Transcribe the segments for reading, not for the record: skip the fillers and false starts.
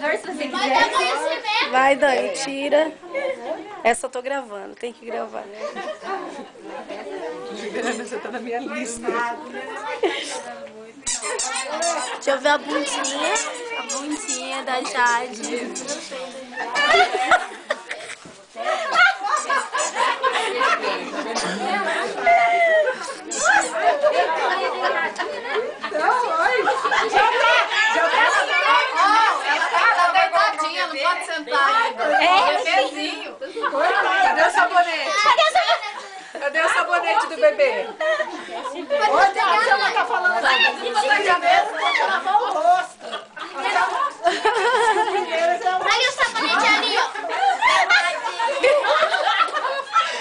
computador se você quiser. Vai, Dani, tira. Essa eu tô gravando, tem que gravar. Você tá na minha lista. Deixa eu ver a bundinha da Jade. Cadê o sabonete? Cadê o sabonete do bebê? Onde a Selma tá falando? Você lavou o rosto. Olha o sabonete ali, ó.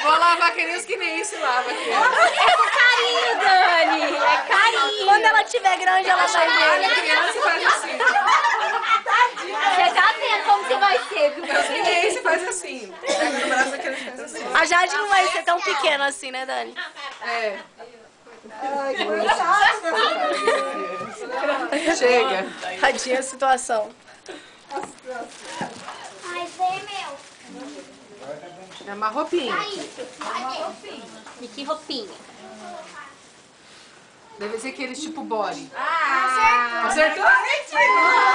Vou lavar que nem os que nem se lava aqui. É com carinho, Dani. É carinho. Quando ela tiver grande, ela vai ver. A criança faz assim. Você tá vendo como você vai ser, viu? Os que nem se faz assim. Pega o braço da criança e faz assim. A Jade não vai ser tão pequena assim, né, Dani? É. Chega. Tadinha a situação. Ai, vem, meu. É uma roupinha. E que roupinha? Deve ser aqueles tipo body. Acertou. Acertou?